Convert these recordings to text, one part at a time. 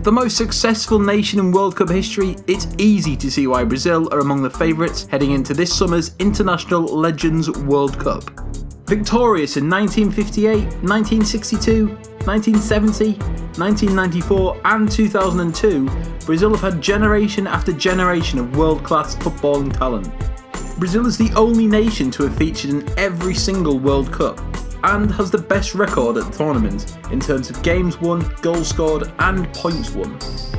The most successful nation in World Cup history, it's easy to see why Brazil are among the favourites heading into this summer's International Legends World Cup. Victorious in 1958, 1962, 1970, 1994 and 2002, Brazil have had generation after generation of world-class footballing talent. Brazil is the only nation to have featured in every single World Cup, and has the best record at the tournament in terms of games won, goals scored and points won.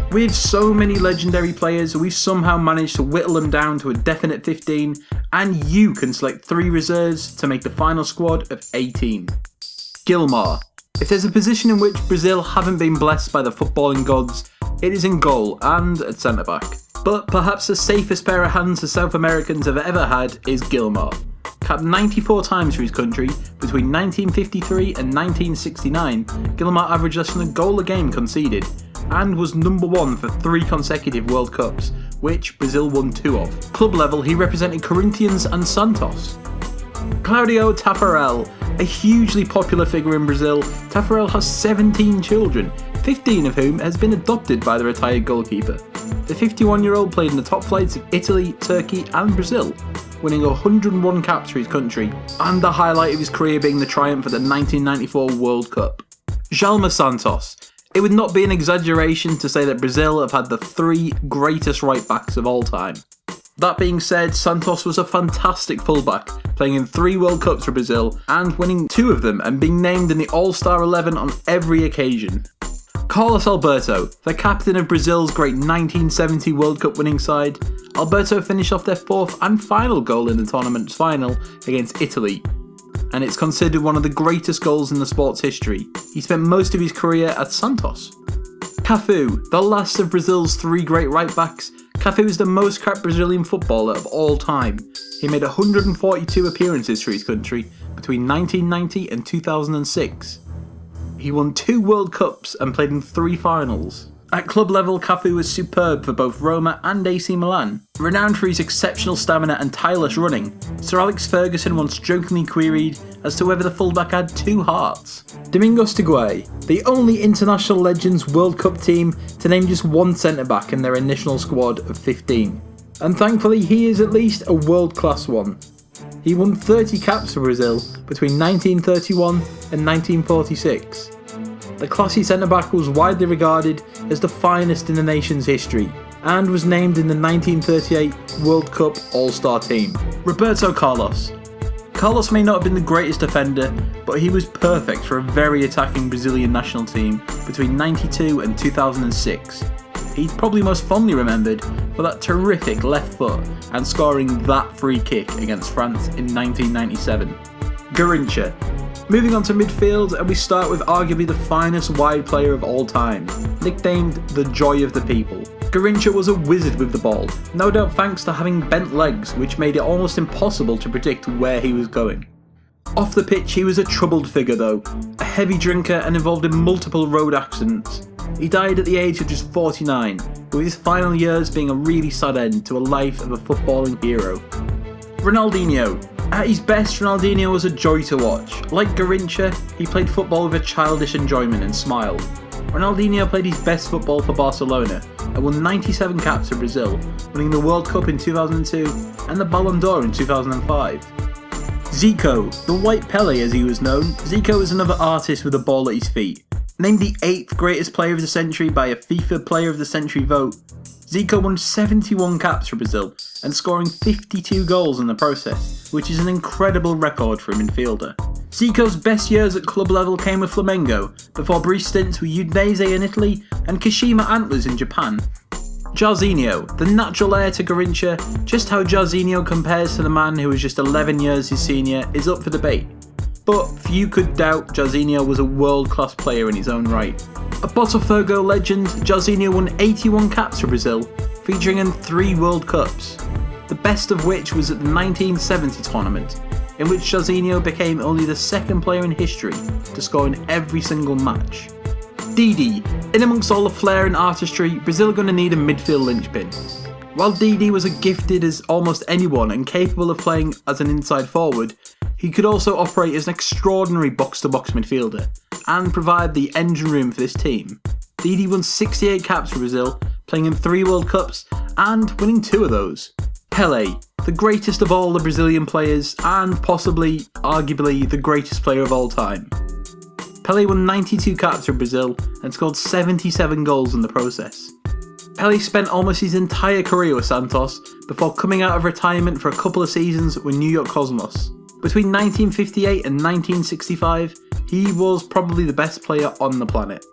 With so many legendary players, we've somehow managed to whittle them down to a definite 15, and you can select 3 reserves to make the final squad of 18. Gilmar. If there's a position in which Brazil haven't been blessed by the footballing gods, it is in goal and at centre-back. But perhaps the safest pair of hands the South Americans have ever had is Gilmar. Capped 94 times for his country, between 1953 and 1969, Gilmar averaged less than a goal a game conceded, and was number 1 for 3 consecutive World Cups, which Brazil won 2 of. Club level, he represented Corinthians and Santos. Claudio Taffarel. A hugely popular figure in Brazil, Taffarel has 17 children, 15 of whom has been adopted by the retired goalkeeper. The 51-year-old played in the top flights of Italy, Turkey and Brazil, winning 101 caps for his country, and the highlight of his career being the triumph at the 1994 World Cup. GILMAR Santos. It would not be an exaggeration to say that Brazil have had the 3 greatest right-backs of all time. That being said, Santos was a fantastic fullback, playing in 3 World Cups for Brazil and winning 2 of them and being named in the All-Star 11 on every occasion. Carlos Alberto, the captain of Brazil's great 1970 World Cup winning side, Alberto finished off their 4th and final goal in the tournament's final against Italy, and it's considered one of the greatest goals in the sport's history. He spent most of his career at Santos. Cafu, the last of Brazil's 3 great right-backs, Cafu is the most capped Brazilian footballer of all time. He made 142 appearances for his country between 1990 and 2006. He won 2 World Cups and played in 3 finals. At club level, Cafu was superb for both Roma and AC Milan. Renowned for his exceptional stamina and tireless running, Sir Alex Ferguson once jokingly queried as to whether the fullback had 2 hearts. Domingos Tiguay, the only International Legends World Cup team to name just 1 centre-back in their initial squad of 15. And thankfully he is at least a world-class one. He won 30 caps for Brazil between 1931 and 1946. The classy centre-back was widely regarded as the finest in the nation's history, and was named in the 1938 World Cup All-Star team. Roberto Carlos. Carlos may not have been the greatest defender, but he was perfect for a very attacking Brazilian national team between 92 and 2006. He's probably most fondly remembered for that terrific left foot and scoring that free kick against France in 1997. Garrincha. Moving on to midfield, and we start with arguably the finest wide player of all time, nicknamed the Joy of the People. Garrincha was a wizard with the ball, no doubt thanks to having bent legs, which made it almost impossible to predict where he was going. Off the pitch, he was a troubled figure though, a heavy drinker and involved in multiple road accidents. He died at the age of just 49, with his final years being a really sad end to a life of a footballing hero. Ronaldinho. At his best, Ronaldinho was a joy to watch. Like Garrincha, he played football with a childish enjoyment and smiled. Ronaldinho played his best football for Barcelona and won 97 caps for Brazil, winning the World Cup in 2002 and the Ballon d'Or in 2005. Zico, the White Pele as he was known, Zico is another artist with a ball at his feet. Named the 8th greatest player of the century by a FIFA Player of the Century vote, Zico won 71 caps for Brazil and scoring 52 goals in the process, which is an incredible record for a midfielder. Zico's best years at club level came with Flamengo, before brief stints with Udinese in Italy and Kashima Antlers in Japan. Jairzinho, the natural heir to Garrincha, just how Jairzinho compares to the man who was just 11 years his senior is up for debate. But few could doubt Jairzinho was a world-class player in his own right. A Botafogo legend, Jairzinho won 81 caps for Brazil, featuring in 3 World Cups, the best of which was at the 1970 tournament, in which Jairzinho became only the 2nd player in history to score in every single match. Didi. In amongst all the flair and artistry, Brazil are going to need a midfield linchpin. While Didi was as gifted as almost anyone and capable of playing as an inside forward, he could also operate as an extraordinary box-to-box midfielder and provide the engine room for this team. Didi won 68 caps for Brazil, playing in 3 World Cups and winning 2 of those. Pelé, the greatest of all the Brazilian players and possibly, arguably, the greatest player of all time. Pelé won 92 caps for Brazil and scored 77 goals in the process. Pelé spent almost his entire career with Santos before coming out of retirement for a couple of seasons with New York Cosmos. Between 1958 and 1965, he was probably the best player on the planet.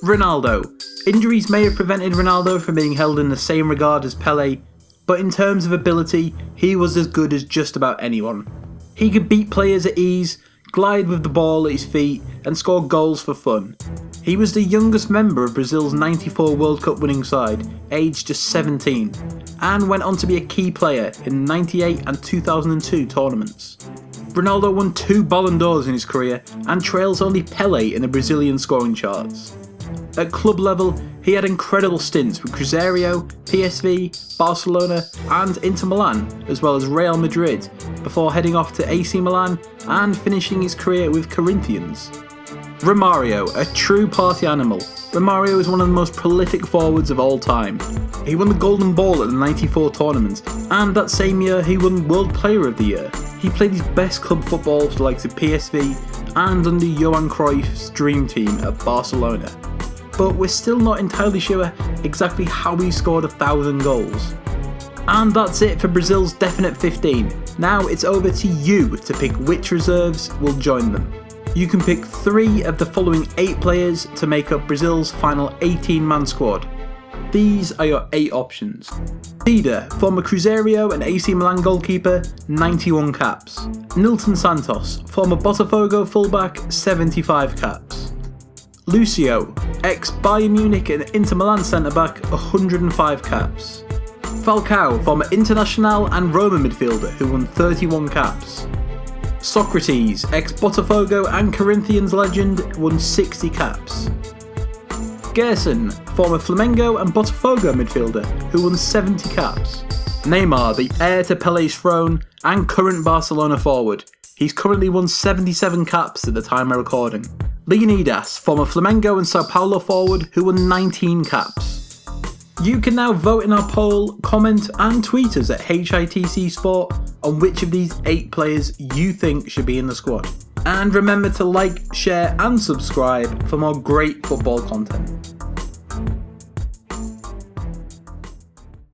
Ronaldo. Injuries may have prevented Ronaldo from being held in the same regard as Pelé, but in terms of ability, he was as good as just about anyone. He could beat players at ease, glide with the ball at his feet, and score goals for fun. He was the youngest member of Brazil's '94 World Cup winning side, aged just 17, and went on to be a key player in the '98 and 2002 tournaments. Ronaldo won 2 Ballon d'Ors in his career and trails only Pelé in the Brazilian scoring charts. At club level, he had incredible stints with Cruzeiro, PSV, Barcelona and Inter Milan, as well as Real Madrid, before heading off to AC Milan and finishing his career with Corinthians. Romario, a true party animal. Romario is one of the most prolific forwards of all time. He won the Golden Ball at the '94 tournament, and that same year he won World Player of the Year. He played his best club football for the likes of PSV and under Johan Cruyff's dream team at Barcelona. But we're still not entirely sure exactly how he scored 1,000 goals. And that's it for Brazil's definite 15. Now it's over to you to pick which reserves will join them. You can pick 3 of the following 8 players to make up Brazil's final 18-man squad. These are your 8 options. Dida, former Cruzeiro and AC Milan goalkeeper, 91 caps. Nilton Santos, former Botafogo fullback, 75 caps. Lucio, ex-Bayern Munich and Inter Milan centre-back, 105 caps. Falcao, former Internacional and Roma midfielder who won 31 caps. Socrates, ex-Botafogo and Corinthians legend, won 60 caps. Gerson, former Flamengo and Botafogo midfielder who won 70 caps. Neymar, the heir to Pelé's throne and current Barcelona forward. He's currently won 77 caps at the time of recording. Leonidas, former Flamengo and Sao Paulo forward who won 19 caps. You can now vote in our poll, comment and tweet us at HITC Sport on which of these 8 players you think should be in the squad. And remember to like, share and subscribe for more great football content.